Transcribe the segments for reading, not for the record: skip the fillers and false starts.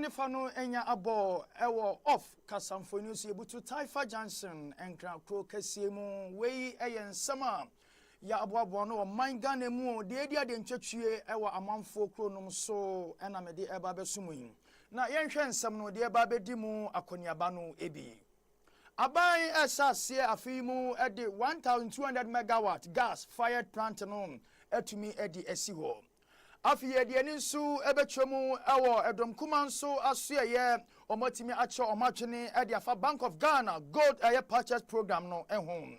Nifano enya abo ewo off kasamfoni usi ebutu Taifa Johnson enkra kro kasiemu wei eyen sama ya abo no manga nemu de edi ade ntwetwe ewo amanfo kro nom so ena mede eba besumu yi na yenhwe nsam no de eba bedi mu akoniaba no ebi abai esase afimu ede 1200 megawatt gas fired plant no etumi edi esiho afiye de ninsu ebetwemu ewo edom kumanso asuye omotimi acho omatwene ede afa Bank of Ghana gold aye purchase program no ehun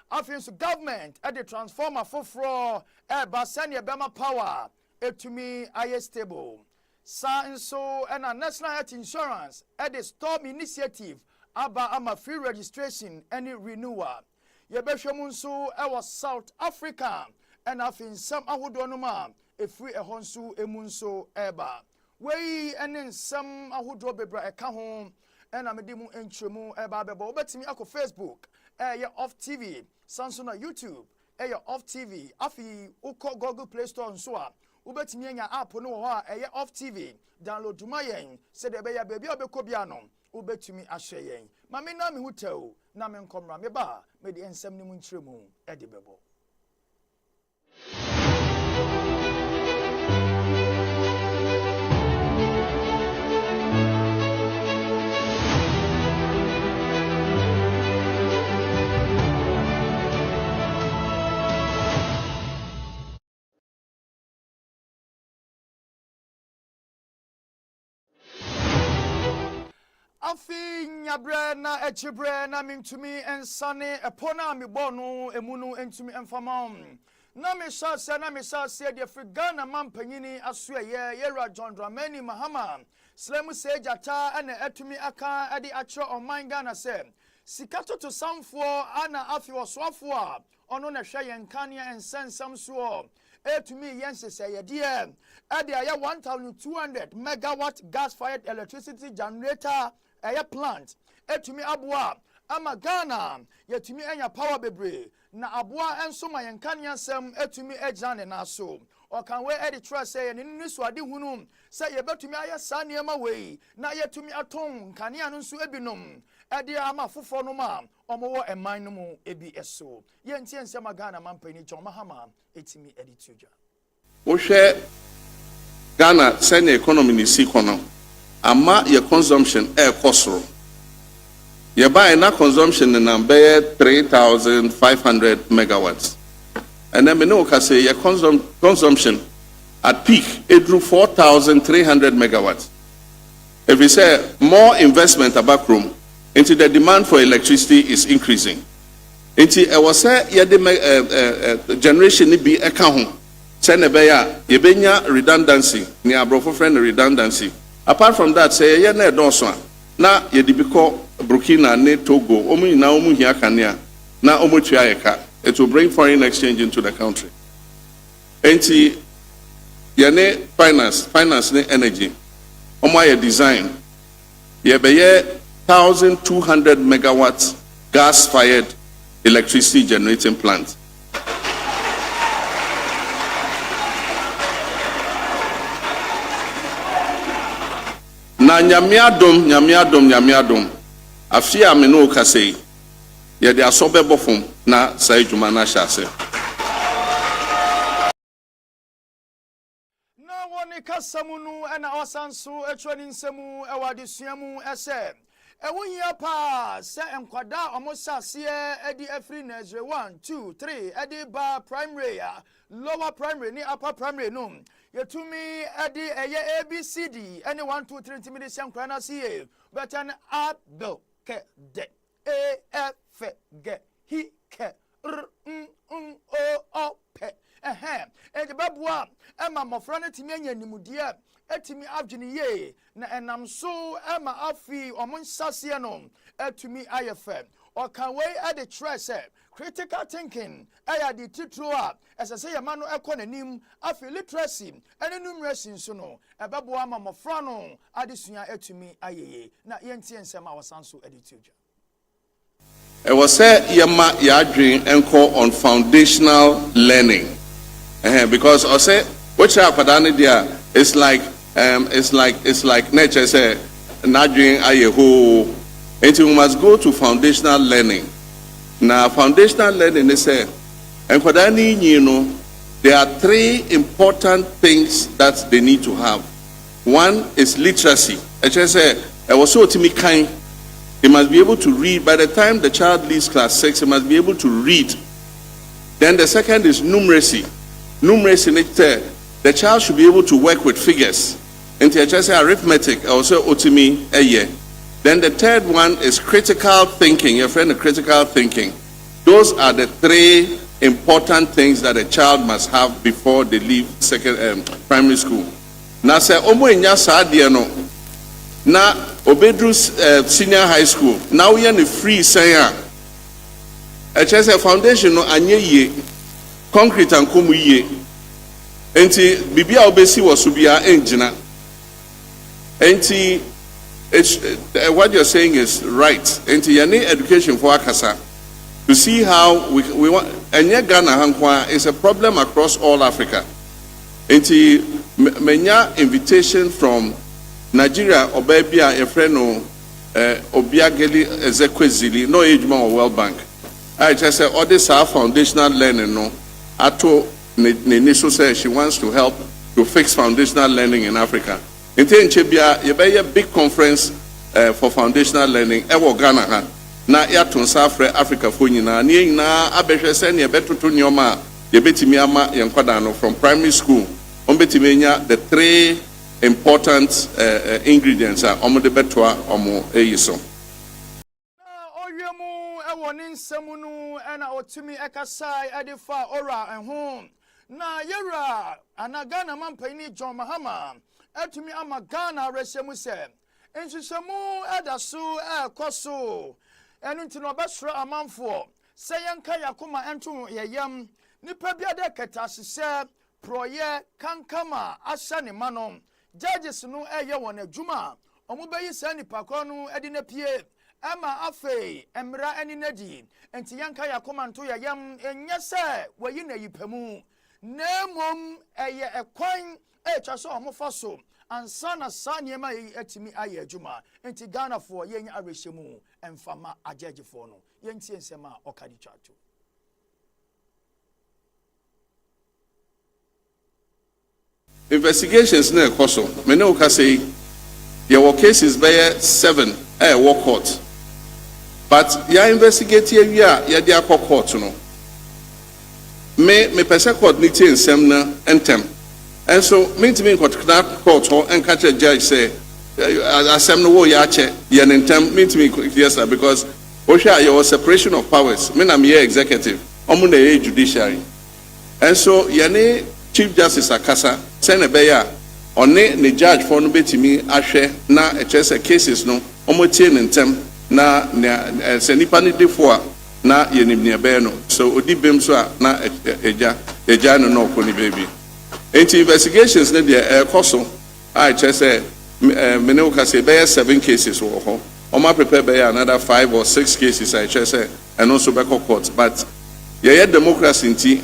afinso government ede transformer foforo eba sene bema power etumi aye stable sa nso ena national health insurance ede storm initiative aba ama free registration any renewal yebehwemu nso ewo South Africa ena afinsam ahodo no ma efri ehonsu emunso eba wei enen sam ahodo bebra eka ho ena mede mu entremu eba bebo obetimi akọ Facebook ye off TV sanso na YouTube ye off TV afi ukọ Google Play Store nso a obetimi anya app no ho a ye off TV download ma yen se de be ya bebia obekọ bia no obetumi ahwe yen ma me na me hutew na me nkomra me ba me de ensam ni mu ntremu e de bebo afi nyabre na echibre na mintumi ensane epona mibonu emunu entumi enfamam na me shase de Afrigana mampanyini asuye yera John Dramani Mahama slemu sejata ene etumi aka ade acho oman Ghana se sikato to samfo ana afi oswafo a ono na hwe yenkania ensensam so etumi yensese yede ade aya 1200 megawatt gas fired electricity generator aya plant etumi aboa ama Ghana yetumi enya power bebre na aboa enso ma yenkania sem etumi ejane na so okanwe edi trust say ne nisu ade hunu say yebetumi aya saniema wei na yetumi aton kania no nso ebinom ede ama fofo no ma omowo eman no mu ebi eso yentie nsema Ghana mampani John Mahama etimi edi tuja wo hwe Ghana sene economy ni sikono ama your consumption kosoro you buy na consumption na be 3,500 megawatts and then me no ka say your consumption at peak it drew 4,300 megawatts if we say more investment about room into the demand for electricity is increasing into I was say the generation ni be eka ho say na be ya ye benya redundancy ni abrofo friend redundancy. Apart from that, say ye na doso na ye di biko Burkina ne Togo omu na omu hia kania na omu tua yeka. It will bring foreign exchange into the country. Enti ye ne finance ne energy. Omu ye design. Ye be ye 1,200 megawatts gas fired electricity generating plant. Na nyamiadom afia me no kasei ye de asobe bofom na sai djuma na hyase na woni kasamunu ena osanso etwani nsemu ewadesuamu ese ewuhia pa se enkwada omosase edi afri Nigeria 1 2 3 edi ba primary lower primary ni upper primary no yetumi edi eye ABCD any 1 2 3 timidi senkra na CA but an abdo ke de A F G hi ke r o p e babua ema mofra na timi anya nimudie etimi adwene ye na enam so ema afi omunsase no etumi ayefem okanwe ade tress critical thinking aya di titro a esese ye ma no ekonanim afi literacy ene numeracy so no ebebo ama mofra no adesua etumi ayeye na yentie nsema wasanso edituja it was say yema yadwen enko on foundational learning because I say which akwada ne dia it's like it's like nature say not doing a whole. And you must go to foundational learning. Now foundational learning is say, and for that you know, there are three important things that they need to have. One is literacy. I just say I was so kind. He must be able to read. By the time the child leaves class 6, he must be able to read. Then the second is numeracy. Numeracy, the child should be able to work with figures. And I just say arithmetic, also otimi a year. Then the third one is critical thinking. Your friend, critical thinking. Those are the three important things that a child must have before they leave primary school. Now say omo enya saade no na obedru senior high school. Now we are free say a chance foundation no anye ye concrete and komu ye. Enti bibia obesi wasubia engina. Enti what you're saying is right. Enti yane education for akasa to see how we want. Enye Ghana hankwa is a problem across all Africa. Enti menya invitation from Nigeria obebia a friend no obiageli ezekwezili no ejuma or World Bank. I just say all this are foundational learning no ato ne so say she wants to help to fix foundational learning in Africa. Enti nchebia ye be a big conference for foundational learning e wo Ghana ha na ya to South Africa fo nyina ne nyina abehwe se ne betoto nyoma ye betimi ama ye nkwada no from primary school on betimi nya the three important ingredients are omo de betoa omo eyiso. Ewonin semunu ena otumi ekasai edifa ora enho na yera anagana mampani John Mahama etumi ama Ghana resemu se ensusemu edaso ekoso enu ntino besro amanfo se yanka yakoma entu yeyam nipa bia de ketasese proye kankama asane manom judges no eye won adwuma omubeyi se nipa konu edi na pie ama afei emra eni nadi enti yanka yakoma nto yeyam enyese wayi na yipemu nemom eye ekwan etwa so omofaso ansana saniema etimi aye adwuma enti Ghana for yenya arehemu emfama ajejefo no yenti ensema okadi twato. Investigations na ekoso me ne uka say your cases by 7 work court but ya investigate ya de akọ court no me pese court ni tie nsem na entem and so me ntimi nkọtena court ho and catch a judge say asem no wo ya che ye entem me ntimi yes because osha your separation of powers me na me executive omo na ye judiciary and so ye ne Chief Justice akasa say na be ya one ne judge for no betimi ahwe na echese cases no omo tie entem na se nipa ni defo a na yenim ne be no so odi bem so a na eja no no ko ni baby enti investigations na de koso I just say me ne uka say be 7 cases wo ho o ma prepare be another 5 or 6 cases I just say and also be court but ye democracy nti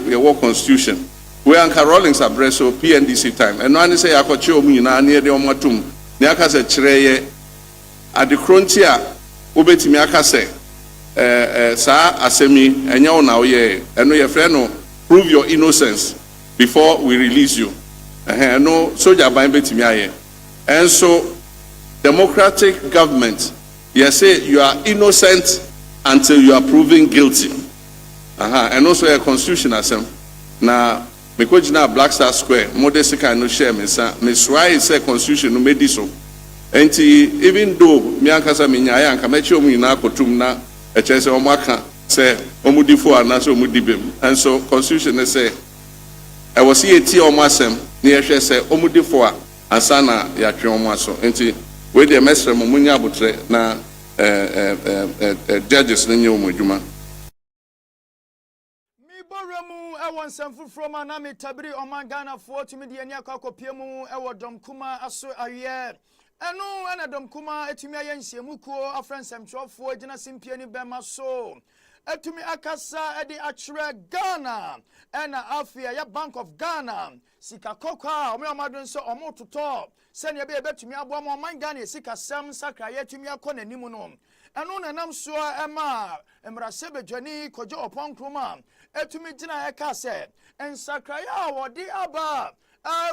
ye work constitution we anka Rawlings abreso PNDC time and no ani say akoche omu nyina na de omatum ne aka say kire ye adekronti a obetimi aka say sa asemi enye wo na wo ye eno ye frɛ no prove your innocence before we release you no soldier ban betimi aye and so democratic government you say you are innocent until you are proven guilty and also a constitution asem na me ko gina Black Star Square modest kind no share me sa me swai say constitution no medi so enti even though me ankasa me nya ya anka me che omu nyina akotum na e che say omu aka say omu difo ana so omu dibem and so constitution say I was here ti omu asem na ye hwe say omu difo a ansa na ya twe omu aso enti we dey mesre mo munya abotre na judges na nye omu adwuma. Ewan semfu from anami tabiri oman Ghana for to me the enya kopiemu ewo dom kuma aso aye eno ana dom kuma etumi aye nhyiemu ko afran semtwofo gina simpie ni bema so etumi akasa edi achre Ghana ena afia ya Bank of Ghana sika kokwa omo amadun so omo toto se ne be betumi abo mo man Ghana sika sam sakra ya tumi akọ nanimu no eno nanam so ema emrase bedwani kojo oponkroma etumi gina eka se ensakra ya wodi aba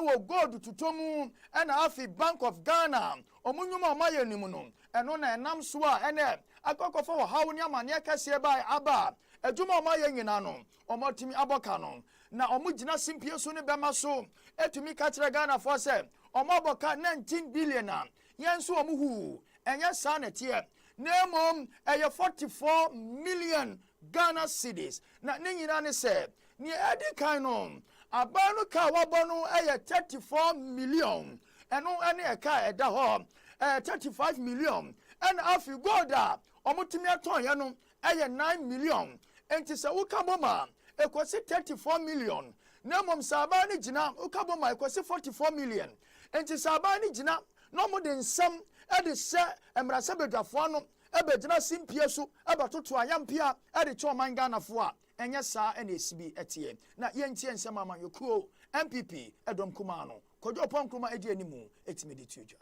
wo gold tutomu ena afi Bank of Ghana omunyuma omaye nimu no eno na enam so a ene akọkọfọ wọ hawo ni amane akase ba aba adwuma omaye nyina no omotimi aboka no na omugina simpie so ne bema so etumi ka kire Ghana for se omoboka 19 billion a yenso omuhu enye sa na tie na mom eye 44 million Ghana cedis na ne nyina ne se ni edi kan no abanu ka wabonu eye 34 million eno ene eka eda ho 35 million and afi goda omutimi aton ye no eye 9 million enti se ukaboma ekosi 34 million na mom saba ni gina ukaboma ekosi 44 million enti saba ni gina no mo de nsam e de se emrase bedwafo no e be gina simpie so e batoto ayampia e de choman Ghana fo a enye sa e na esibi etie na ye ntie nsam amanyokuo MPP edom kuma no kojo ponkroma edi animu etimi de tuja.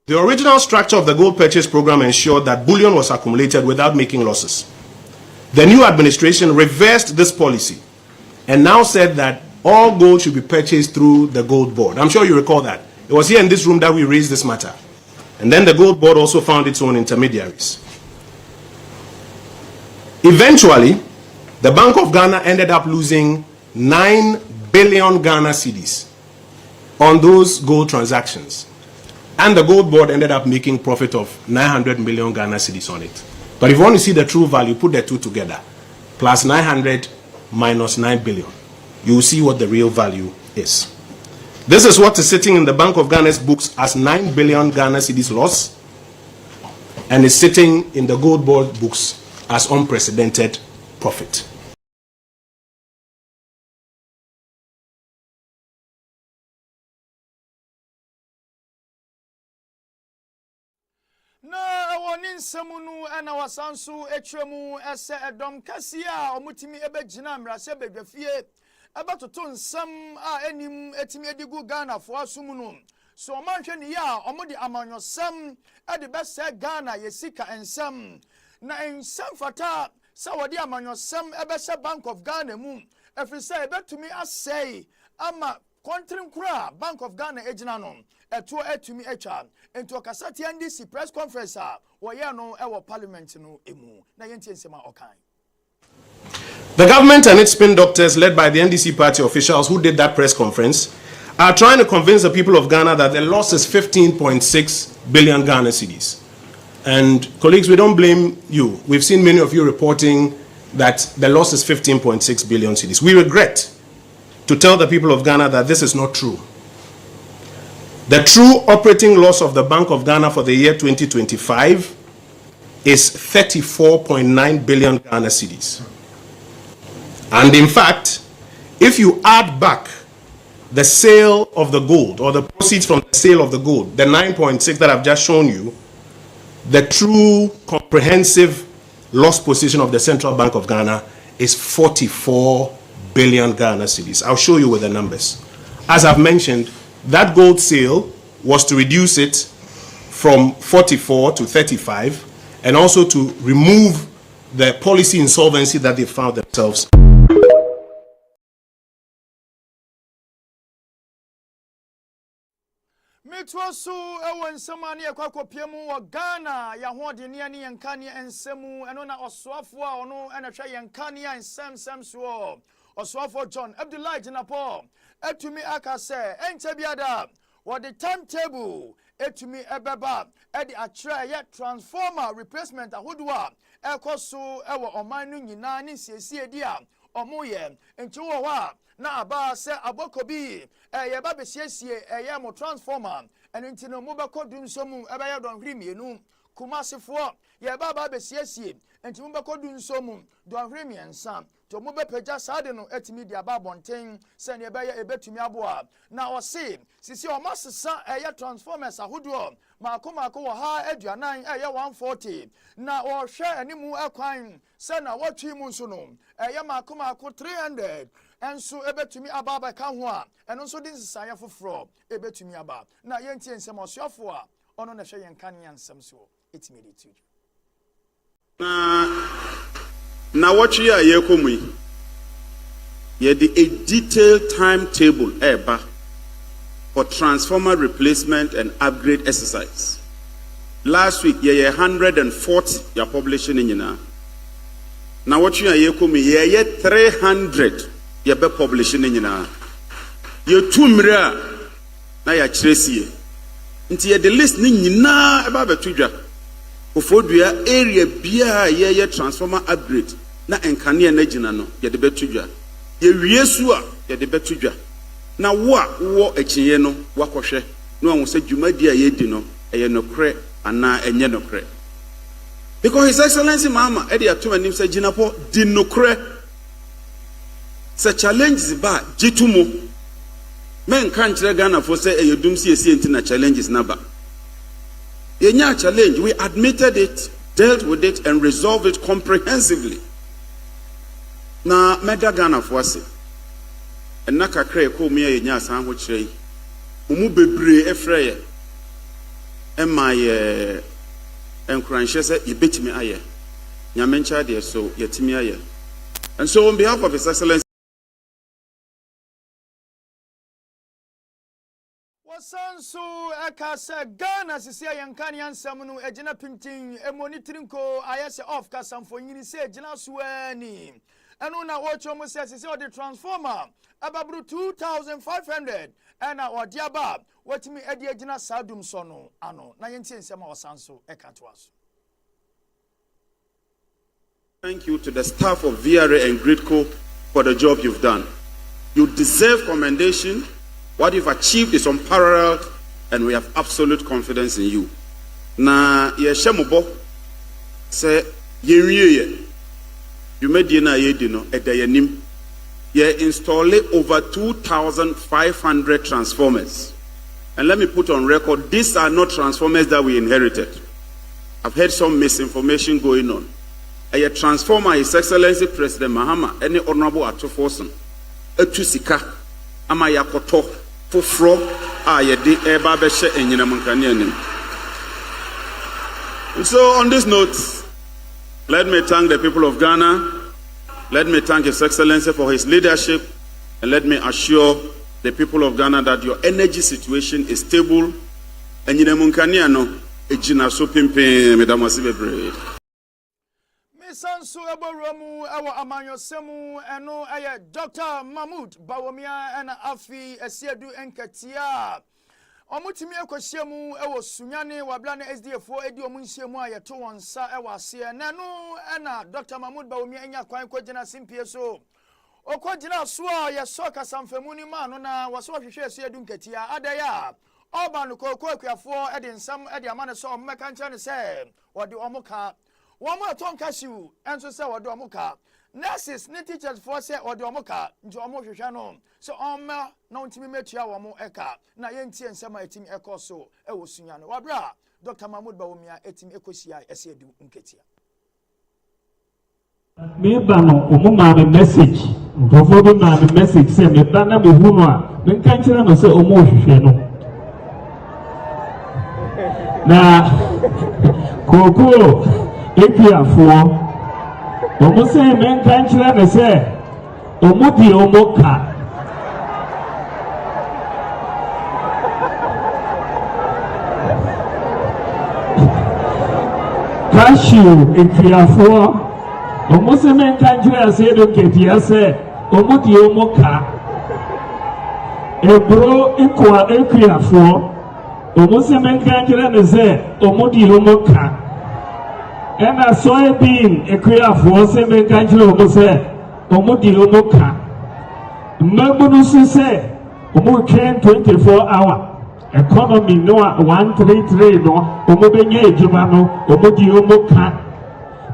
The original structure of the gold purchase program ensured that bullion was accumulated without making losses. The new administration reversed this policy and now said that all gold should be purchased through the gold board. I'm sure you recall that. It was here in this room that we raised this matter. And then the gold board also found its own intermediaries. Eventually, the Bank of Ghana ended up losing 9 billion Ghana cedis on those gold transactions. And the gold board ended up making profit of 900 million Ghana cedis on it. But if you want to see the true value, put the two together. Plus 900 minus 9 billion. You will see what the real value is. This is what is sitting in the Bank of Ghana's books as 9 billion Ghana cedis loss. And is sitting in the gold board books as unprecedented profit. Na woni nsamunu ana wasansu etwemu ese edom kase a omutimi ebegina mrase bedwafie abatoto nsam a enim etimi edigu Ghana fo asumunu so omanhwe ne ya omudi amanyosam ede bese Ghana yesika ensam na ensam fata sawodi amanyosam ebese Bank of Ghana mu efrise ebetumi asei ama Kontrim kura Bank of Ghana ejina no eto etumi echa ento kasati NDC press conference a woye no ewo parliament no emu na yentie nsema okan. The government and its spin doctors led by the NDC party officials who did that press conference are trying to convince the people of Ghana that the loss is 15.6 billion Ghana cedis. And colleagues, we don't blame you. We've seen many of you reporting that the loss is 15.6 billion cedis. We regret to tell the people of Ghana that this is not true. The true operating loss of the Bank of Ghana for the year 2025 is 34.9 billion Ghana cedis. And in fact, if you add back the sale of the gold or the proceeds from the sale of the gold, the 9.6 that I've just shown you, the true comprehensive loss position of the Central Bank of Ghana is 44 billion Ghana cedis. I'll show you with the numbers. As I've mentioned, that gold sale was to reduce it from 44 to 35 and also to remove the policy insolvency that they found themselves. Mitwasu ewo nsema ne ekwakopiemu wo Ghana ya hode ne ne yenkane ensemu eno na osoafo a ono enahwe yenkane ensem so osoafo John Abdullahi Jinapo etumi akase enche biada wo the timetable etumi ebeba e di akire ye transformer replacement ahodoa ekoso ewo oman no nyina ne siesie di a omoye enche wo wa na aba se abokobi ye ba be siesie ye mo transformer eno ntino mo be kodum somu ebe ye don hwiri mienu kumasefo ye ba be siesie enti mo be kodum somu don hwiri miensa to mo be pagya saade no etimi dia ba bonten se ne be ye ebetumi aboa na o se sisi o masesa eye transformers ahodo maako wo ha aduanan eye 140 na o hwe animu akwan se na wotwi mu nso no eye maako 300 enso ebetumi aba ka ho a eno nso din sisanya foforo ebetumi aba na yentie nsem osuafo a ono na hwe yenkan yansem so etimi de tu na watchi ya yekomu ye the a detailed timetable eba for transformer replacement and upgrade exercise. Last week ye 140 ya publishing nyina. Na watchi ya yekomu ye 300 ye be publishing nyina. Ye tumra na ya kyerɛsie. Nti ye the list ni nyina eba betudwa. Ofodua area bia ye transformer upgrade na enkane na gina no ye de betudwa ye wiesu a ye de betudwa na wo a wo ekinye no wakohwe no anwo se dwumadi a ye di no eye nokre ana enye nokre because his excellency mama e de ato anim se gina po di nokre se challenges ba gitumo men kan kire Ghana fo se eye dum si esi enti na challenges na ba yenya challenge we admitted it, dealt with it and resolved it comprehensively. Na meda Ghana for ase enna kakra ko mi yenya asan ho kire yi mu bebre efreye emaye encourage say yebetimi aye nyame ncha de so yetimi aye. And so on behalf of His Excellency Wasansu ekasa Ghana sisi yankani yansam no ejina pintin e monitoring ko ayese off kasamfo nyini se ejina suani eno na wocho mo se sisi o the transformer ababru 2500 ena odiaba watimi edi ejina sadum so no ano na yentie nsema wasansu ekatoaso. Thank you to the staff of VRA and Gridco for the job you've done. You deserve commendation. What you've achieved is unparalleled, and we have absolute confidence in you. Na yeshemubo se yenwiye you made na yedi no edayanim ye install over 2,500 transformers. And let me put on record, these are not transformers that we inherited. I've heard some misinformation going on. A transformer, His Excellency President Mahama, any honorable Atofosun, etusika ama yakoto fofro ayedi eba beshe enyina munkani anim. And so on this note, let me thank the people of Ghana, let me thank His Excellency for his leadership, and let me assure the people of Ghana that your energy situation is stable. Enyina munkani ano ejina so pimpe medamasi bebre. Sansu eboromu ewa amanyosemu eno eye Dr. Mahmoud Bawumia ena afi esiedu enkatia omutimi ekwohyiemu ewo sunyane wabla na SDF4 edi omunhyiemu ayeto wonsa ewa ase nenu ena Dr. Mahmoud Bawumia enya kwan kwagina simpie so okwagina so a yeso kasamfemu ni ma no na waso hwehwe esiedu enkatia adaya oban kokko akuafo edi nsam edi amane so mmeka nche ne se odi omuka Wama tonkashiu enso se wode omuka nurses ne teachers for se wode omuka nti omo hwehwa no so omma na ontimi metua womo eka na yentie nsema etimi ekoso ewo sunya no wabra Dr. Mahmoud Bawumia etimi ekosia esiedu nketia me ba no omuma me message ndofo bi ma me message se me ba na me hu no a me nka kire no se omo hwehwe no na koko epiafo omo se men kan kire ne se omo di omo ka cashew epiafo omo se men kan kire se do ketia se omo di omo ka ebro ikwa epiafo omo se men kan kire ne se omo di omo ka ena soybean ekwafo se me kanjiro omo se omo di omo ka mmabunu se omo train 24 hour economy no 133 no omo benye ejuma no omo di omo ka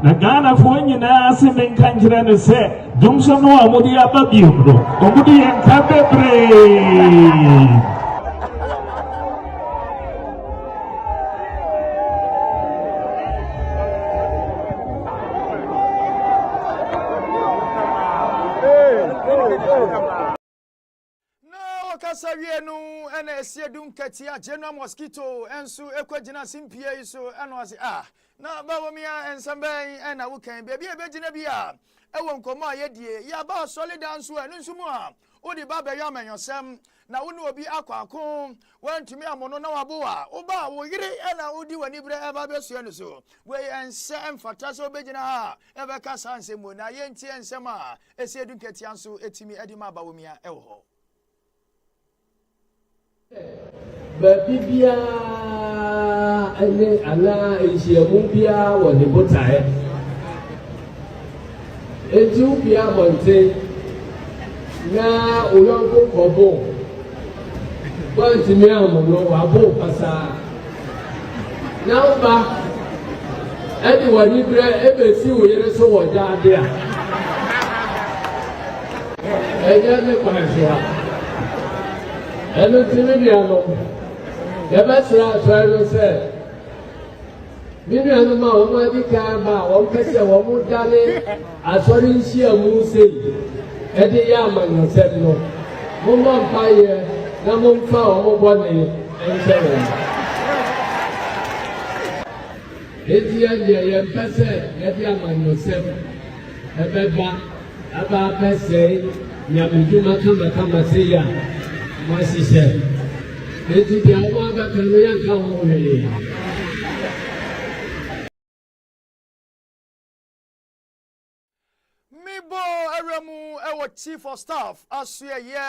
Na Ghana for nyinaa se menka nkyerɛ no sɛ dumso no a mode aba biom no ɔmode yɛnka bebree. Kasawienu and a Sedum Katia, General Mosquito, and so Equagina Simpia, so and was now Bawamia and Sambay and I can baby a Beginabia. I won't come my idea, Yaba solid dance and Unsuma, or the Baba Yaman yourself. Now will be aqua comb, went to me a mononaboa, Oba, will get it, and I will do an Ibra ever so. Way and Sam Fataso Begina, ever Cassan Simona, Yenti and Sama, a Sedum Katiansu, Etimi Edima Bawamia, Elho. Baby biara ene ana ehyiamu biara wɔ ne botae eti ubia bonte na oyonko kobo bonte mi amono wabo pasa na uba edi wani bre ebesi oyere so wɔ jaade a ɛnyɛ ne kwanhwa ɛno ti mi nuanom yɛbɛsrɛ asɔre no sɛ me nuanom a wɔn adi kan ba a wɔn pɛ sɛ wɔn dane asɔre nhyiamu sei ɛde yɛ amanyɔsɛm no mommɔ mpaeɛ na momfa wɔn bɔne nhyɛ wɔn. Eti yɛdeɛ yɛmpɛ sɛ yɛde amanyɔsɛm ɛbɛba aba abɛsɛe nyamedwuma kamakama sei a Masisha, eti dia oma bakano yanka wole. Mibo Eremu ewo Chief of Staff asue ye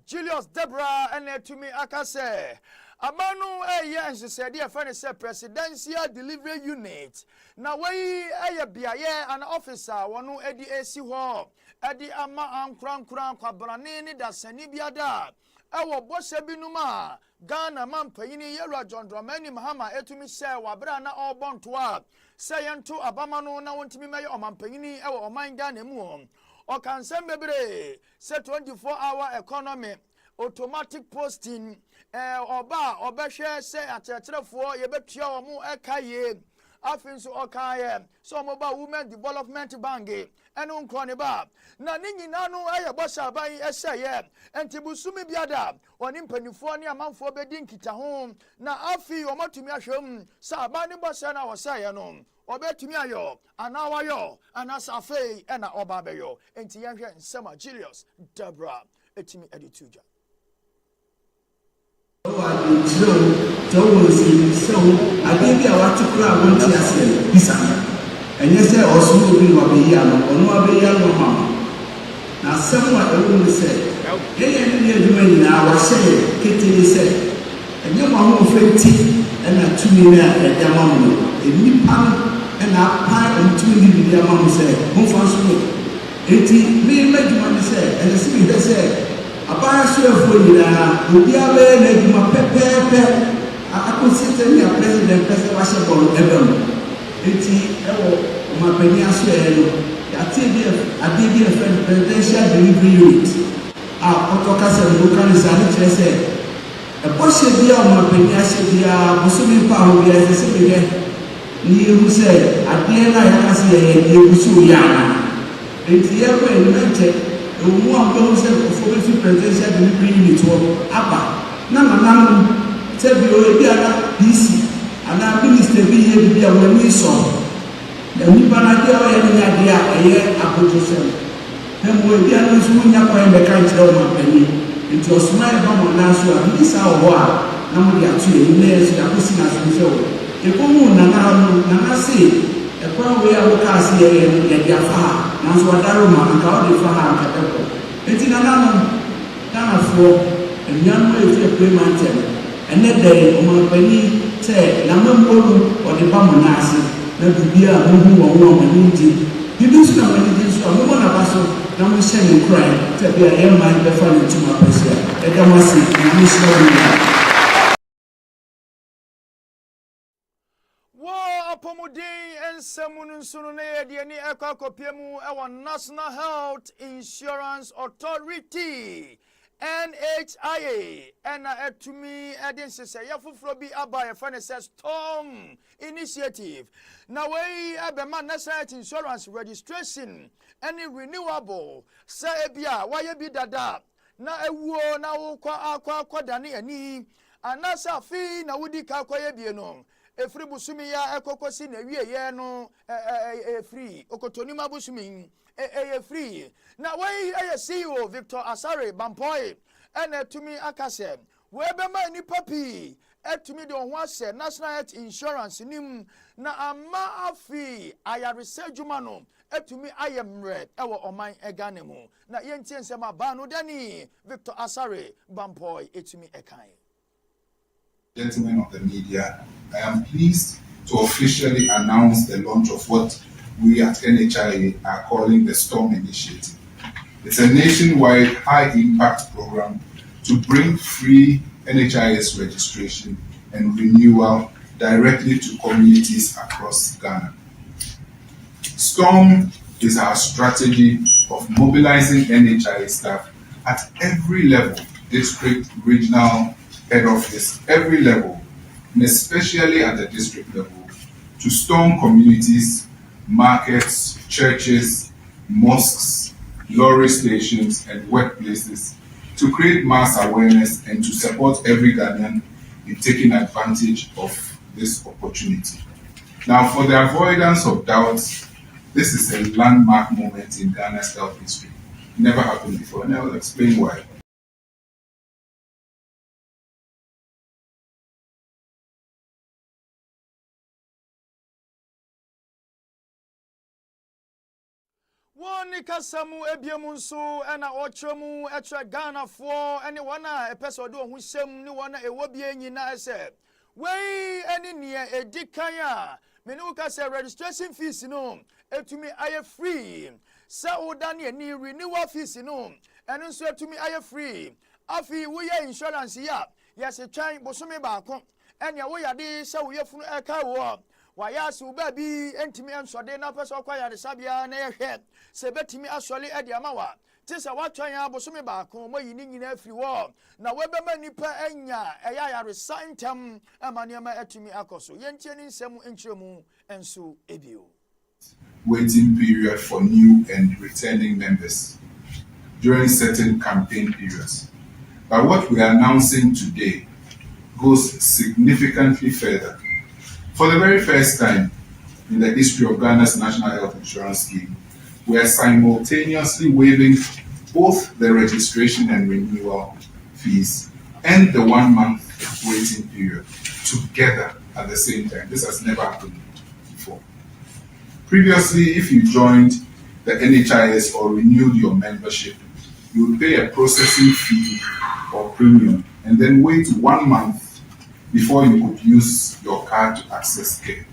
Julius Debra ene tumi akase. Amanu eye nsesede efane se Presidential Delivery Unit. Na wei eye biaye an officer wonu edi esi ho. Edi ama ankran kwabrane ni da sani biada. Ewo bose binuma Ghana mampanyini Yelwa John Dramani Mahama etumi se wabra na obontoa se yento abamano na wontimi meye omampanyini ewo oman Ghana mu o kansem bebre se 24-hour economy automatic posting oba obehwe se akyerɛkyerɛfoɔ yebetua wo mu ekaye afinso okaye so moba women development bank eno nkrone ba na ne nyina no aye bosha ban ehye entibusumi biada oni mpanifo ne amanfo bedi nkita ho na afi omatumi ahwem sa ba ne bosha na wosaye no obetumi ayo ana wayo ana safe ena oba beyo enti yehwe nsema Julius Debra etimi edituja ɛnyɛ sɛ ɔsoro obi na ɔbɛyi ano ɔno abɛyi ano ma na asɛm a ɛwɔ mu sɛ yɛyɛ ne adwuma nyinaa wahyɛ yɛ ketee sɛ ɛnyɛ mo ahoɔfɛ nti ɛna tumi no a yɛde ama mo no nnipa no ɛna apan ɔmtumi ne biribi ama mo sɛ momfa nso no enti meyɛma adwuma no sɛ ɛsɛ sɛ mehwɛ sɛ abaa soafoɔ nyinaa obiara bɛyɛ n'adwuma pɛpɛɛpɛ akɔsi sɛ nea president pɛ sɛ wahyɛ bɔno ɛbɛ mu enti ɛwɔ ɔmapani aso ɛyɛ no yɛate adeɛ bi ɛfɛ no presidential delivery unit a ɔtɔ kasa no woka no saa ne kyerɛ sɛ ɛbɔhyɛ bi a ɔmapani ahyɛ biara bosome mpa ho biara ɛsɛ sɛ mehwɛ ne yɛhu sɛ adeɛ no a yɛka sɛ yɛyɛ yɛgu so yɛ ana enti yɛkɔ anim nkyɛ ɛwɔmu a wobɛhu sɛ nkurɔfoɔ bɛfi presidential delivery unit hɔ aba na nananom sɛ bi ɔyɛ bi ana DC ana minister bi yɛ bibi a wɔani sɔ na nipa no adeɛ a ɔyɛ no adeɛ a ɛyɛ abodwosɛm na mmom ebi a no nso wonya kwan bɛka nkyerɛ wo mapanyin nti ɔsoma ɛba mo nan so a mede saa wɔ hɔ a na mode ato yɛni na yɛ so yɛakɔsi n'asom sɛ wo ɛkɔmu nana no nana se ɛkwan wei a wokaa se yɛyɛ no yɛde afa ha nanso wadare ma anka wode fa ha anka ɛkɔ enti nananom Ghanafoɔ anuanom a ɛfiri apue ma ntɛm ɛnɛ dɛn ɔmapanyin sɛ namammuo ɔde ba mo no ase na biribi a mohu wɔ wo a m'ani gye biribi nso na m'ani gye nso a mommɔ n'aba so na mohyɛ ne nkoran sɛ bi a yɛmman bɛfa ne ntoma pɛsi a ɛda mo ase na mohyira wo nyinaa. Wapomudin and Samun Sunune, the Eka Kopiemu, our National Health Insurance Authority, NHIA, and to me, I didn't say, Yafu Flobi Abba, a funny says Storm Initiative. Now, we have a National Health Insurance registration, any renewable, Saebia, why you be dada, na ewo na kwa dani ani, anasa fi na wudi kakwa bieno. Efri busumi ya ekokosi na wie ye no free okotoni mabusumi free na we CEO Victor Asare Bampoy ene tumi akase we be ma ni papi etumi de ho ase National Health Insurance nim na ama afi ayarese djuma no etumi ayemre ewo oman egane mu na yentie nsema ba no dani Victor Asare Bampoy etumi ekan. Gentlemen of the media, I am pleased to officially announce the launch of what we at NHIA are calling the STORM Initiative. It's a nationwide high-impact program to bring free NHIS registration and renewal directly to communities across Ghana. STORM is our strategy of mobilizing NHIA staff at every level, district, regional, head office, every level, and especially at the district level, to storm communities, markets, churches, mosques, lorry stations, and workplaces to create mass awareness and to support every Ghanaian in taking advantage of this opportunity. Now, for the avoidance of doubts, this is a landmark moment in Ghana's health history. It never happened before, and I will explain why. One kasamu ebiemunso ena ochemu etra Ghana for anyone a person do hu sem ni wana ewobie nyina ese wey eni ne edikanya me no ka say registration fees no etumi aye free sa oda ne ni renewal fees no eno nso etumi aye free afi wo ye insurance ya yes twan bosome baako ene wo yade se wo yefunu eka wo wayasi ubabi entimi ansode na pese okwa yare sabia na yehwe se betimi asole ade amawa tisa watwan ya bosome baako mo yini nyina afiri wo na webema nipa anya eya yare santem amaniama etimi akoso yentie ni nsem enchiremu enso ebio. Waiting period for new and returning members during certain campaign periods. But what we are announcing today goes significantly further. For the very first time in the history of Ghana's National Health Insurance Scheme, we are simultaneously waiving both the registration and renewal fees and the 1 month waiting period together at the same time. This has never happened before. Previously, if you joined the NHIS or renewed your membership, you would pay a processing fee or premium and then wait 1 month before you could use your card to access care.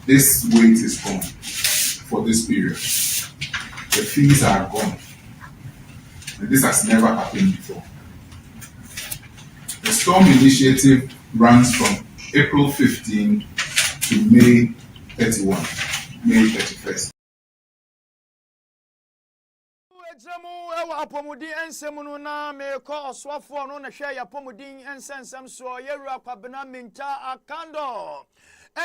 This wait is gone for this period. The fees are gone. And this has never happened before. The STORM initiative runs from April 15 to May 31, May 31st. Jamu ewa apomudi ensemunu na meko oswafo no na hwe ya apomudin ensensem so yewura kwabena minta akando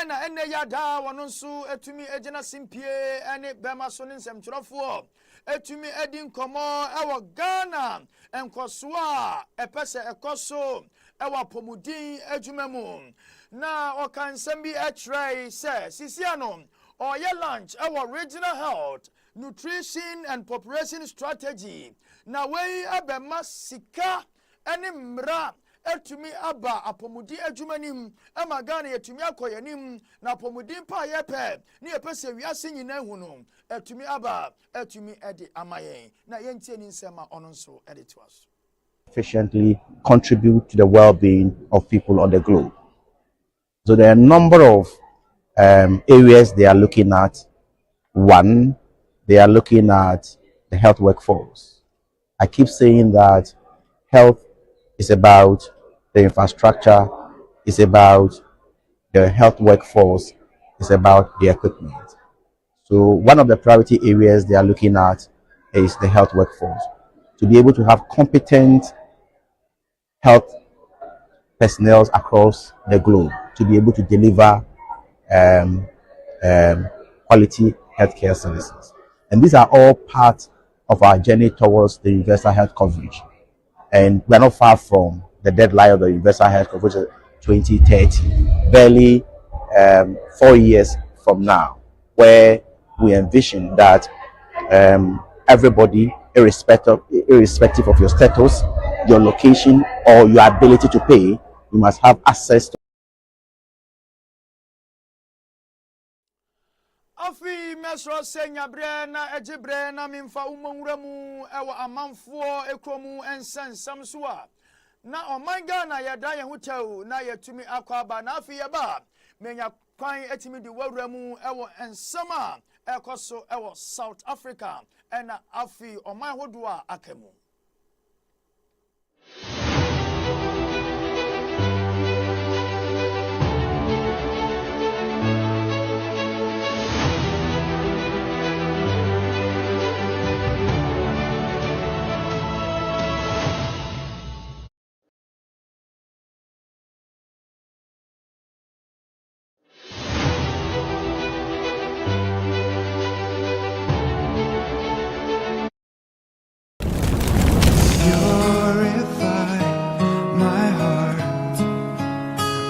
ene yada wono nso etumi egina simpie ene bema so ne nsemtwerofo etumi edi nkomo ewa Ghana enkoso a epese ekoso ewa apomudin adwumemu na okansem bi etrei se sisiano oye lunch ewa regional health nutrition and population strategy na wey abema sika ene mra etumi aba apomudi adwumanim ama Ghana etumi akoyanim na apomudi pa yepe ne yepese wiase nyina hu no etumi aba etumi ede amayen na yentie ni nsema ono nso ede to us efficiently contribute to the well-being of people on the globe. So there are a number of areas they are looking at. One, they are looking at the health workforce. I keep saying that health is about the infrastructure, it's about the health workforce is about the equipment. So one of the priority areas they are looking at is the health workforce. To be able to have competent health personnel across the globe, to be able to deliver quality healthcare services. And these are all part of our journey towards the universal health coverage. And we're not far from the deadline of the universal health coverage, 2030, barely 4 years from now, where we envision that everybody, irrespective of your status, your location, or your ability to pay, you must have access to. Afi mesro senya bre na ejibre na mimfa umonwura mu ewo amanfo ekromu ensensam so a na omanga na yeda ye hotew na yetumi akwaba na afi yeba menya kwan etimi di wawura mu ewo ensama ekoso ewo South Africa ena afi oman hodo a akamu.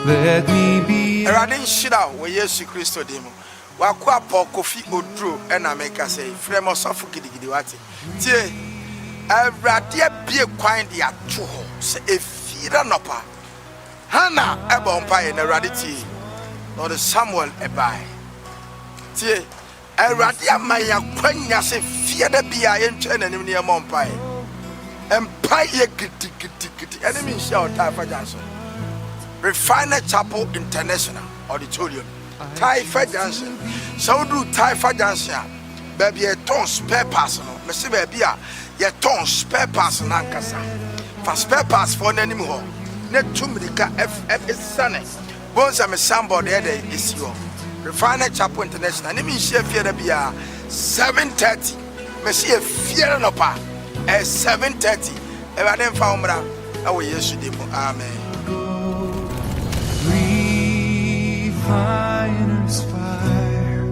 Let me be. Eradin shida we Yesu Kristo demo. Wakwa po kofi odro ena meka say frem osofu gidigidi wate. Tie Erade bie kwan de ato ho se efira nopa. Hana eba ompa e na Erade tie. No the Samuel ebai. Tie Erade amaya kwanya se fie da bia ye ntwe nanim ne empa e. Empa ye gidigidi. Enemy shout Taifa Johnson. Refiner Chapel International Auditorium, Taifa Johnson. So do Taifa Johnson. Baby, a ton spare personal. Messi baby, a ton spare person ankasa. For spare pass for any more. Net 2 Medica FF is sunny. Bones am a somebody is your Refiner Chapel International. And me share fear to be a 7:30. Messi a fear no pa. A 7:30. Ever then found out. I will yes you amen. Refiner's fire.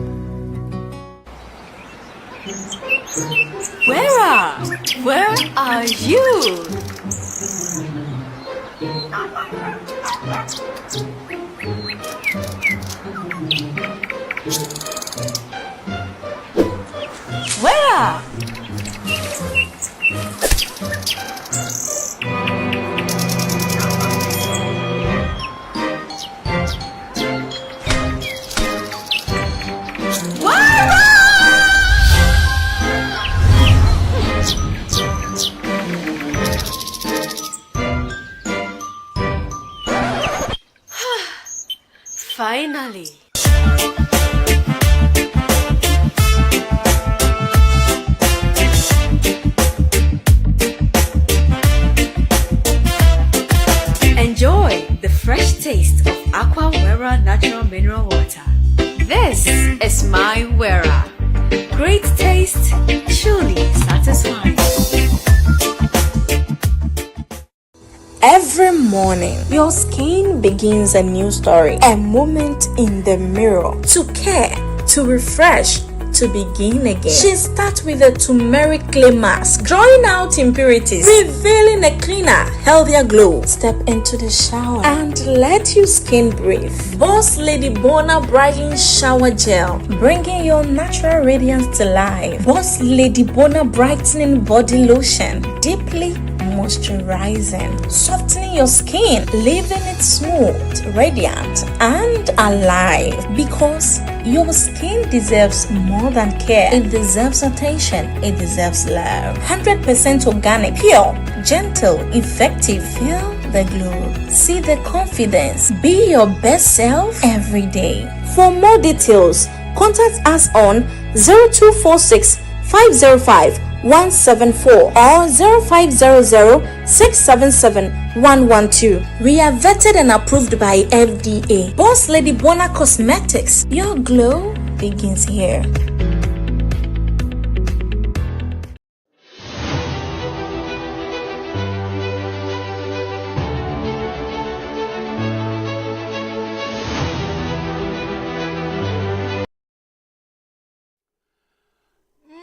Where are you? Where? Finally. Enjoy the fresh taste of Aqua Wera natural mineral water. This is my Wera. Great taste, truly satisfying. Every morning, your skin begins a new story, a moment in the mirror to care, to refresh, to begin again. She starts with a turmeric clay mask, drawing out impurities, revealing a cleaner, healthier glow. Step into the shower and let your skin breathe. Boss Lady Bona Brightening Shower Gel, bringing your natural radiance to life. Boss Lady Bona Brightening Body Lotion, deeply moisturizing, softening your skin, leaving it smooth, radiant, and alive. Because your skin deserves more than care. It deserves attention. It deserves love. 100% organic, pure, gentle, effective. Feel the glow. See the confidence. Be your best self every day. For more details, contact us on 0246 505 174 or 0500 677 112. We are vetted and approved by FDA. Boss Lady Bona Cosmetics. Your glow begins here.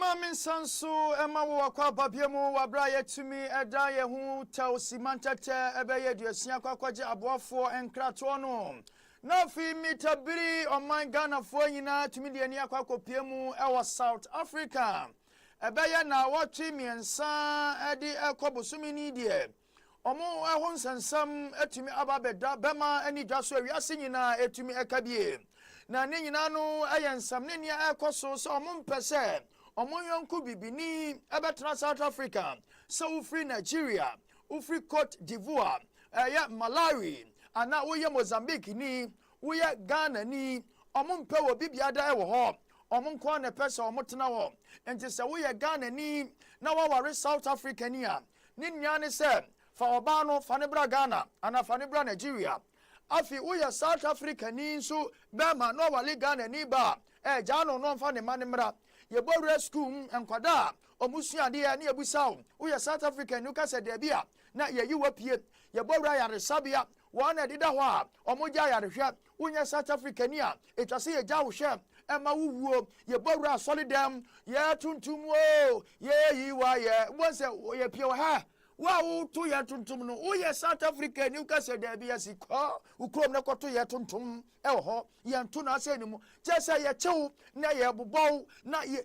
Mamin Sansu, Emma Wakwa Babiamo, Wabraya to me, Edaya who tells Simantata, Ebaya, Sia Kwaja, Abuafo, and Kratono. Now, fee meter biri on my Ghana for you to me, the Niakwako Piemu, our South Africa. Ebaya now watching me and San Eddie Elkobo Sumini, dear. Omo, I want some etimi ababeda, Bema, any just where we are singing etimi ekabie. Na Ninano, Ayan Samninia Elkoso, so Mumpese. Omoyonku bibini ebetra South Africa, so free Nigeria, free Cote d'Ivoire, Malawi, and now we Mozambique ni, we Ghana ni, omumpe wo bibiada ewo ho, omunkwa ne pesa omotena wo, enti se we Ghana ni, na wa South Africa ni a, ni nyane se, fa obano fanibra Ghana, ana fanibra Nigeria, afi we South Africa ni so, bema no wale Ghana ni ba, jano no fa ne manimra, ye bo rescue enkwada omusuade ne ebusaw wo South Africa nu ka se de bia na ye yiwa pie ye bo ra yare sabia wo na dida ho a omugya yare hwe wo South Africa ni a etwase ye gya wo hwe ema wuwuo ye bo ra solidem ye tuntum o ye yiwa ye wo se ye pie ha wa to ye tuntum no wo South Africa ni ka se de bia sikọ ukrom ne koto ye tuntum ho ye nto na ase ni mu je se ye chew na ye bobọ na ye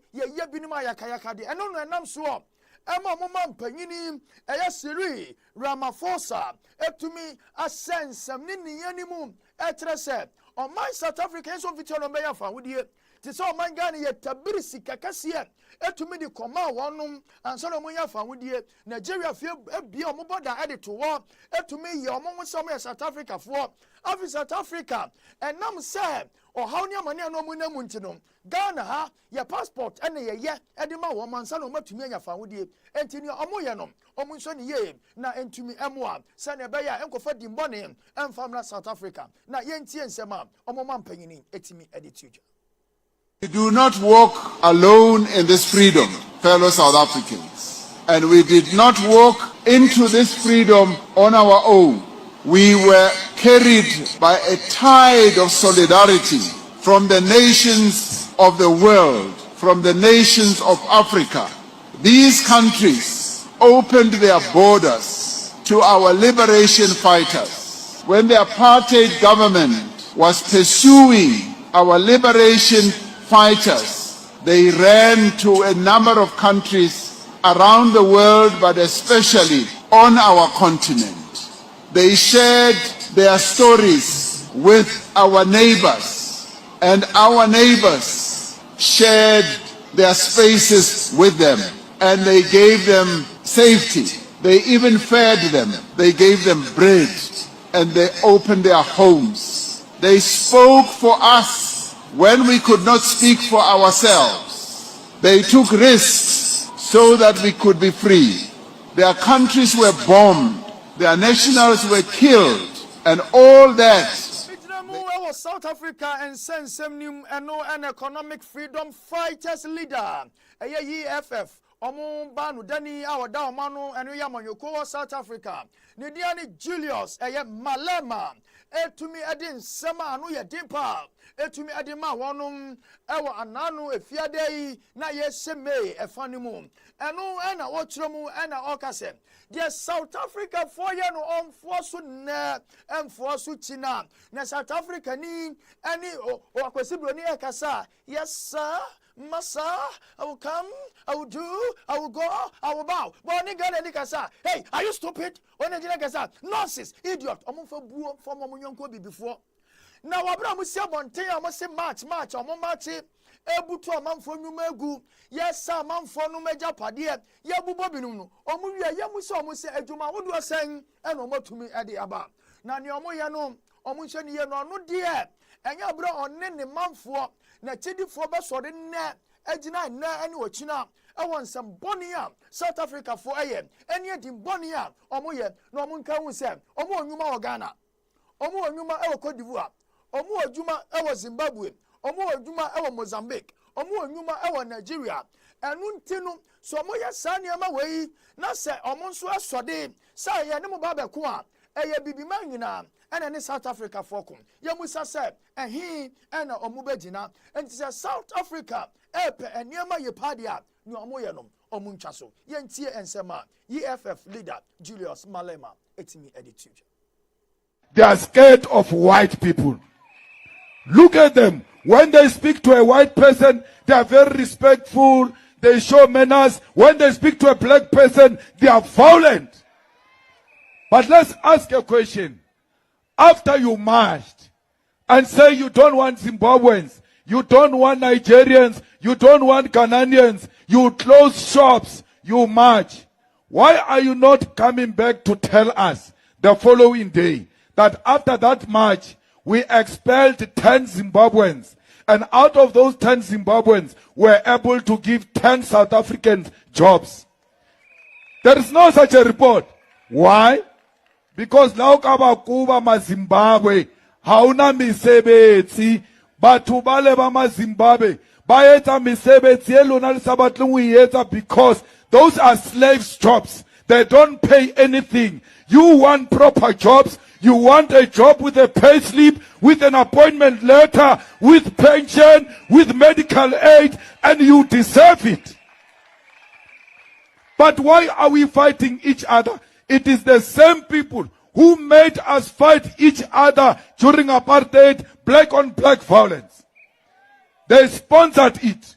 binim ayakayaka de eno no enam so ema moma mpanyini eye Cyril Ramaphosa etumi asensem ni niyani mu etre se o my South Africa so fiti no meya fa wodie ti se o man Ghana ye tabiri sikakase etumi di koma wonum anso no munya fa wodie Nigeria fie ebia o moboda edit to wo etumi ye o mo so me South Africa fo afi South Africa enam se o hawni amane no mu na mu ntino Ghana ha ye passport ene ye edima wo mansa no matumi anya fa wodie entini omo ye no omo nso ne ye na entumi emoa se ne be ya enkofa dimbone emfamra South Africa na ye ntie nsema omo mampanyini etimi edituja. We do not walk alone in this freedom, fellow South Africans. And we did not walk into this freedom on our own. We were carried by a tide of solidarity from the nations of the world, from the nations of Africa. These countries opened their borders to our liberation fighters. When the apartheid government was pursuing our liberation fighters, they ran to a number of countries around the world, but especially on our continent. They shared their stories with our neighbors, and our neighbors shared their spaces with them, and they gave them safety. They even fed them. They gave them bread, and they opened their homes. They spoke for us when we could not speak for ourselves. They took risks so that we could be free. Their countries were bombed, their nationals were killed, and all that. South Africa and Sensemnium and no an economic freedom fighters leader, a EFF. Omo banu dani awa da omanu enu ya manyoko South Africa. Nidiani Julius eye Malema etumi edin sema anu ye dimpa etumi edima wonum ewa ananu efiade na ye seme efanimu enu ena wotremu ena okase the South Africa for ye no onfosu ne enfosu china na South Africa ni ani okwesibro ni ekasa yes sir Massa, I will come, I will do, I will go, I will bow. But hey, are you stupid? Nonsense, idiot. I'm for boo for Momunko before. Now, Abraham say bonte, I must say match, or match it. Able to a man for Numegu. Yes, sir, man for Numeja Padia. Yabu Bobinu. Omuya Yamusa almost say, Ejuma, what do I saying? And no more to me at the above. Now, Yamoyano, Omunshani, no dear. And your bro on any man for. Na chidi for be so de ne egyina na ene ochina ɛwɔ nsɛm bɔne a South Africa for ɛyɛ ɛne edi bɔne a ɔmo yɛ na ɔmo nka hu sɛ ɔmo onyuma wɔ Ghana ɔmo onyuma ɛwɔ Cote d'Ivoire ɔmo onyuma ɛwɔ Zimbabwe ɔmo onyuma ɛwɔ Mozambique ɔmo onyuma ɛwɔ Nigeria ɛnu ntino so ɔmo yɛ saa nneɛma wei na sɛ ɔmo nso ɛsɔde sɛ yɛ ne mo ba bɛko a ɛyɛ bibima nyinaa ɛna ne South Africa fɔko yɛ musa sɛ ɛhin ɛna ɔmo bɛgyina nti sɛ South Africa ɛpɛ nneɛma yɛ paadi a ne ɔmo yɛ nom ɔmo ntwa so yɛntie nsɛm a EFF leader Julius Malema etimi edited. They are scared of white people. Look at them. When they speak to a white person, they are very respectful. They show manners. When they speak to a black person, they are violent. But let's ask a question. After you marched and say you don't want Zimbabweans, you don't want Nigerians, you don't want Ghanaians, you close shops, you march. Why are you not coming back to tell us the following day that after that march, we expelled 10 Zimbabweans, and out of those 10 Zimbabweans, were able to give 10 South Africans jobs? There is no such a report. Why? Because now Kuba ma Zimbabwe, hauna misebetsi, batho bale ba ma Zimbabwe, ba etsa mesebetsi e lona le sabatleng o etsa because those are slaves jobs. They don't pay anything. You want proper jobs. You want a job with a pay slip, with an appointment letter, with pension, with medical aid, and you deserve it. But why are we fighting each other? It is the same people who made us fight each other during apartheid, black on black violence. They sponsored it.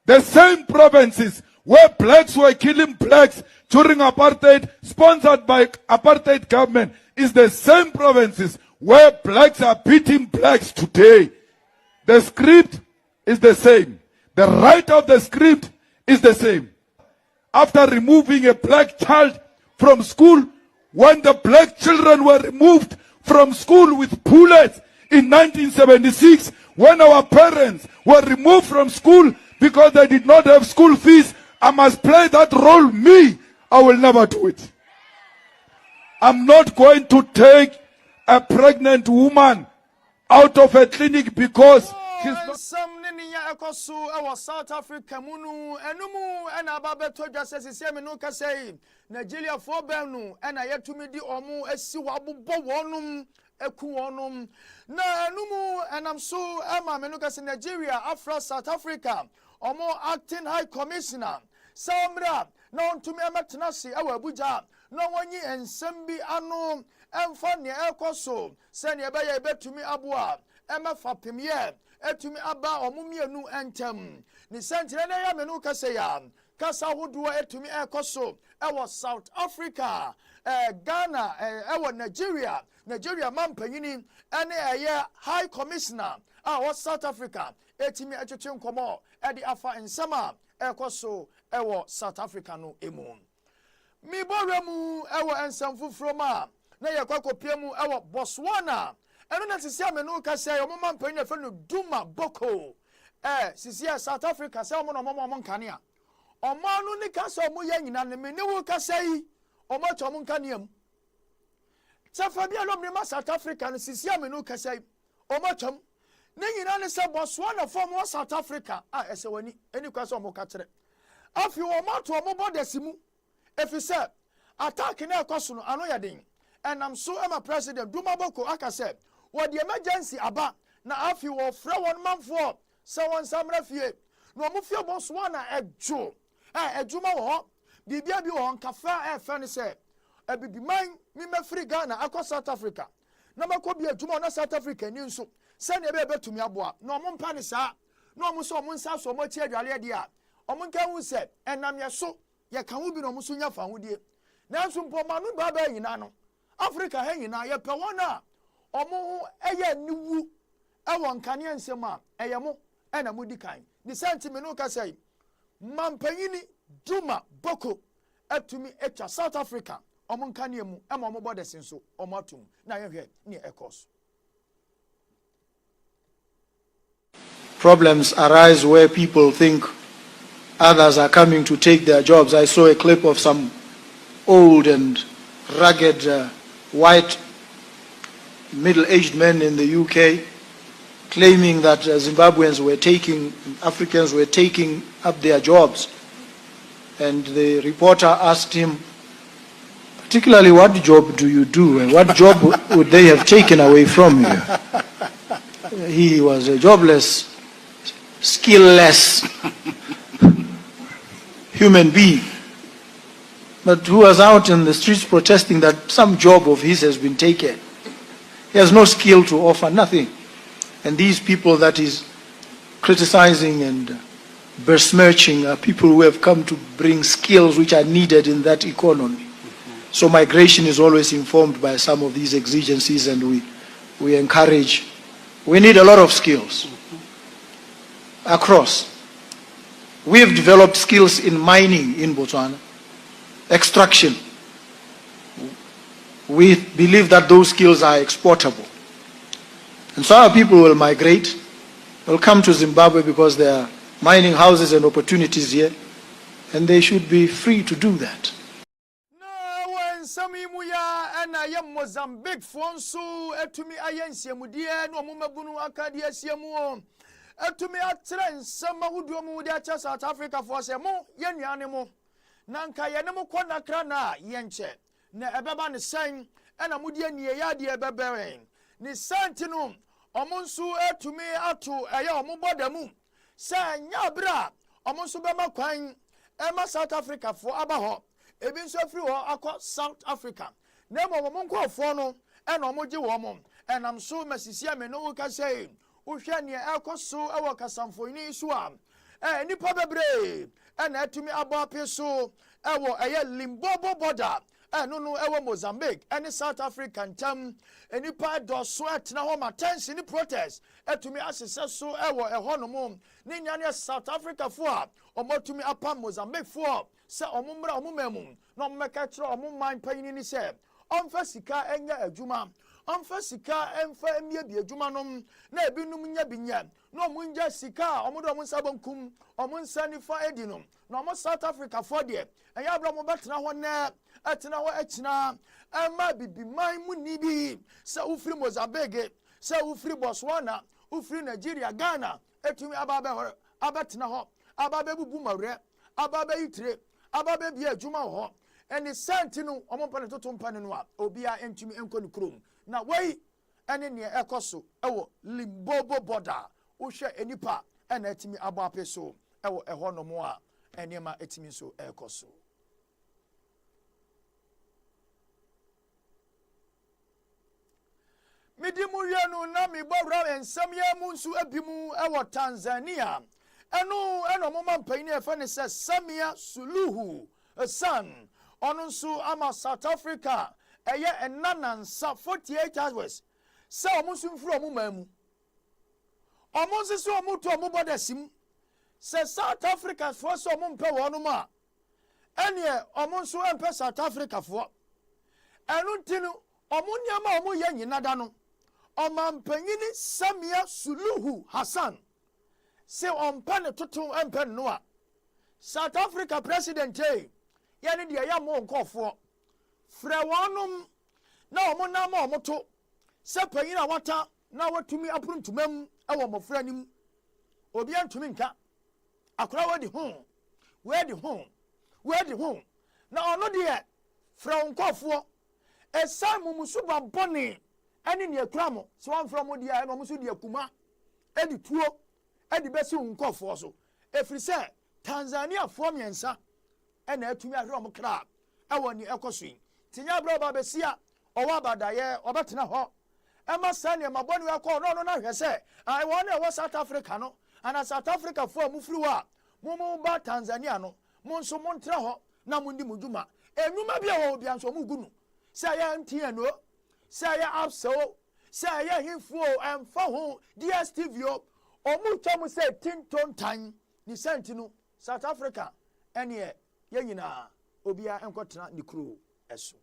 The same provinces where blacks were killing blacks during apartheid, sponsored by apartheid government, is the same provinces where blacks are beating blacks today. The script is the same. The right of the script is the same. After removing a black child from school, when the black children were removed from school with bullets in 1976, when our parents were removed from school because they did not have school fees, I must play that role. Me, I will never do it. I'm not going to take a pregnant woman out of a clinic because she's not. South Africa munu enumu ena babeto jase sisi menu kasei Nigeria for benu ena yetumi di omu esi wabubo wonum eku wonum na enumu enam so ema menu kase Nigeria Afra South Africa omo acting high commissioner samra na ontumi emetenasi ewa Abuja na wonyi ensem bi anu emfa ne ekoso se ne ebe ye betumi aboa emefa premier etumi aba omumienu entem ni sentre na ya menu kase ya kasa hodo etumi ekoso ewo South Africa Ghana ewo Nigeria mampanyini ene eye high commissioner a South Africa etimi etwetwe nkomo edi afa ensema ekoso ewo South Africa no emu mi boremu ewo ensem fufuroma na ye kwakopiemu ewo Botswana eno na sisi amenu ka say o mama mpanyina fe no Duma Boko sisi South Africa say o mo no mo nkane a o ma no ni ka say o mo ye nyina ne me ne wo ka say o mo to mo nkane am safa bia lo mrema South Africa no sisi amenu ka say o mo tom ne nyina ne say Botswana form o South Africa ese wani eni kwa say o mo ka kire afi o ma to o mo bodasimu efi say attack na ekoso no ano ya den and I'm so am a president Duma Boko aka say what the emergency aba na afi wo fra one man for so one samra fie no mo fie Botswana ejo ejuma wo bibia bi wo nkafa fe ne say ebibiman mi mafri Ghana akọ South Africa na makọ bi ejuma na South Africa ni nso se ne be betumi aboa no mo mpa ne saa no mo so mo nsa so mo tie adwale de a o mo nka hu se enam ye so ye kan hu bi no mo so nya fa hu die nanso mpoma no ba ba nyina no Africa ha nyina ye pe wona omo eye niwu ewo nkane ensem a eye mo ena mudi kan the sentiment no ka say mampanyini Duma Boko atumi etwa South Africa omo nkane mu e mo borders nso omo atum na ye hwe ne ekos problems arise where people think others are coming to take their jobs. I saw a clip of some old and rugged white middle-aged men in the UK claiming that Zimbabweans were taking, Africans were taking up their jobs. And the reporter asked him, particularly, what job do you do and what job would they have taken away from you? He was a jobless, skillless human being, but who was out in the streets protesting that some job of his has been taken. He has no skill to offer, nothing. And these people that he's criticizing and besmirching are people who have come to bring skills which are needed in that economy. So migration is always informed by some of these exigencies, and we encourage. We need a lot of skills across. We have developed skills in mining in Botswana, extraction. We believe that those skills are exportable. And so our people will migrate, will come to Zimbabwe because there are mining houses and opportunities here, and they should be free to do that. Mozambique fonso etumi ayensiemudie no mumabunu akadie siemu etumi atre nsama huduo mu de acha South Africa for se mo yenuane mo nanka ye ne mo konakra na yenche na ebeba ne sen ena mudie nie ya de ebeberen ni santino omonsu etumi atu eye omobodamu se nya bra omonsu bema kwan ema South Africa for abaho ebi nso afiri ho akọ South Africa na mo nkofo no e na omoje wo mo enam so masisia me no ka sei uhwe ne ekoso e wo kasamfoini so a nipa bebre e na atumi abape so e wo eye Limpopo border no e wo Mozambique and South Africa ntam nipa do so atena ho ma tension protest atumi asese so e wo ho no mo ne nyane South Africa fo a omotumi apa Mozambique fo se omumra omumemu no mmeka kire omumman panyin ni se onfa sika enya adwuma onfa sika enfa emie bi adwuma nom na ebinum nya binya no omunja sika omudo omunsabonkum omunsanifa edinom na omo South Africa for de eya abra mo betena ho na etena ho akina ama bibiman mu ni bi se ufiri Mozambique se ufiri Botswana ufiri Nigeria Ghana etumi ababe abetena ho ababe bubu mawre ababe itire ababe bi adwuma ho eni sentinu omompane toto mpane no a obia entumi enko ne krom na wei ene ne ekoso ewo Limpopo border uhwe enipa ena etimi abape so ewo eho no mo a enema etimi so ekoso midimu yenu na mi bowra ensam ye mu nsu abimu ewo Tanzania eno mo mampani efa ne se Samia Suluhu son onunsu ama South Africa eye enanansa 48 hours se omunsu mfuru omumamu omunsu se omutu omubodasim se South Africa for so omumpe wonu ma ene omunsu empe South Africa for enuntinu omunyama omuye nyinada no omampanyini Samia Suluhu Hassan se ompane tutu empe noa South Africa president yani dia ya mo nkofo fra wonum na omo ma omoto se panyina wata na watumi apruntumam ewo mofra nim obi antumi nka akora wadi ho na ono de fra nkofo esa mumusu babone ani ne akura mo se wan fra mo dia no musu dia kuma edi tuo edi besi nkofo so efri se Tanzania fo miensa ena atumi ahwe mo kra ewo ni ekoso tinya bra ba besia owa abadaye obetena ho ema sane mabonu akọ no na hwe se ai won e South Africa no ana South Africa fo amufiri wa mumu ba Tanzania no monso montra ho na mundi muduma enuma bia ho bia nso mugunu se ya ntia no se ya abso se ya hifo emfa ho DSTV omu twam se tinton tan ni sentinu South Africa ene ye nyina obia enkotena ni kru eso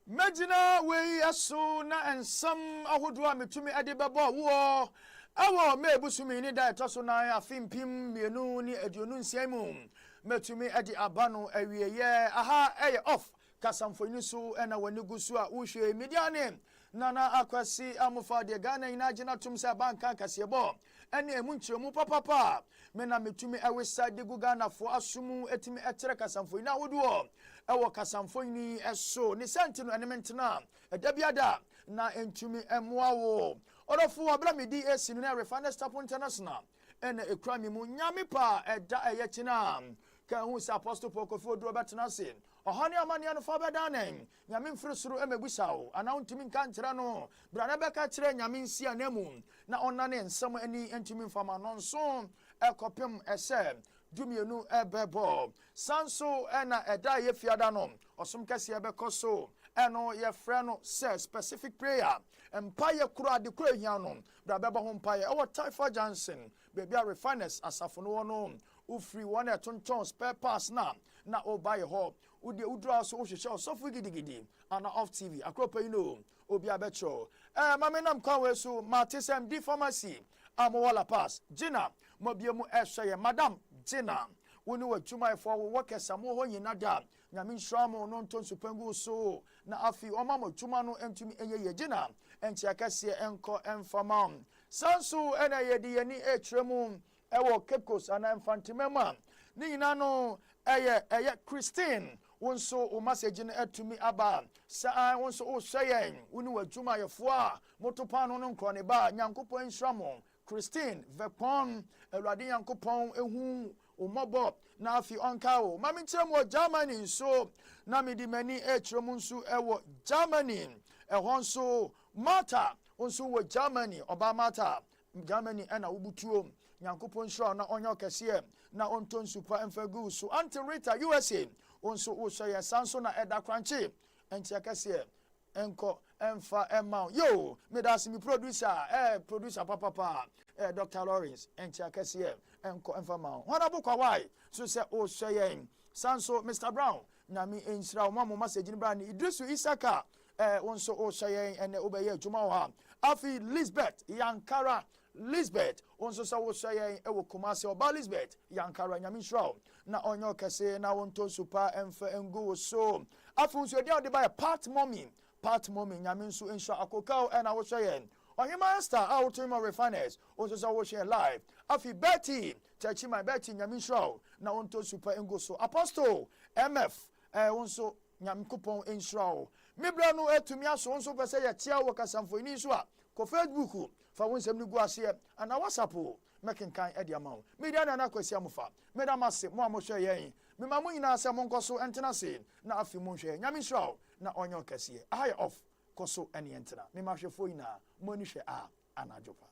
Medina we aso na ensam ahodo a metumi ade bebo wo awo mebusumi ni da etoso na afimpim mienu ni aduonu nsiam mu metumi ade abano awieye aha eye off kasamfoni so ena wani gusu a uhwe mediane nana akwasi amufa de Ghana ina gina tum se banka kasebo ene emunchiremu papapa me na metumi ewesa de Ghana fo asumu etimi etere kasamfoni na wodo ewo kasamfoni eso ni sentino enementena edabiada na entumi emwawo orofo abra medi esinu na refiner stop international ene ekrami mu nyame pa eda eyechina ka hu sa apostle Kofi Oduro betena sin ohane amane no fa bedanen nyame mfirusuru emebusawo ana untimi nka nkyera no bra na beka kyere nyame nsia namu na onane nsam ani entimi mfama no nso ekopem ese dumienu ebebo sanso ena eda ye fiada no osum kase ebekoso eno ye frɛ no say specific prayer empire kura de kura hia no bra beba ho empire o Taifa Johnson baby refiners asafo no no ufri one tonton spare parts na obuy ho udi udra so hwehwe so fu gidigidi ana off TV akropa you know obi abecho mame nam kwa we so matisem D pharmacy amowala pass Gina mobiemu ehwe madam Gina woni watuma efo wo kesamo ho nyina da nyame nshamo no ntonsu pangu so na afi omamo tuma no entumi enye Gina enchi akase enko enfama sansu ena yedi yani etremu ewo kepkos ana infantimema ni nyina no eye Christine wonso o message na atumi aba sa wonso o hyeyen woni wadwuma yefo a motopano no nkro ne ba nyankopon nhramo Christine Vepon Elwade Yankopon ehu omobo na afi onka o mami nkyeremo Germany so na medi mani ekyeremu nso ewo Germany ehonso Mata onso wo Germany oba Mata Germany ena ubutuo Yankopon shro na onyo kese na onton super emfagu so Antirita USA onso o hye sanso na eda kranche entia kese enko emfa emma yo me das mi producer papa Dr. Lawrence entia kese enko emfa ma honorable kwai so say o hye sanso Mr. Brown na mi ensra o mama message ni bra ni Idrisu Isaka onso o hye ene obeye adwuma ha afi Lisbeth Yankara Lisbeth onso sa wo hye ewo Kumasi oba Lisbeth Yankara nyame hraw na onyo kese na wonto super emfa engo so afi nso dia de ba part mommy nyame nso ensha akokao na wo hye Ohima Star Automa Refiners onso sa wo hye live afi Betty Chachi my Betty nyame hraw na wonto super engo so Apostle MF onso nyame kupon enhraw mebra no atumi aso onso pese ye tia wo kasamfoni so a ko Facebook fa wonsem ni gu ase ana WhatsApp mekenkan edi amawo media na kwasi amufa meda mase mo amohwe yen me mamu nyina se mo nkoso entena se na afi mo hwe nyame hraw na onyo kase aye off koso ene entena me mahwefo nyina mo ni hwe a anajopa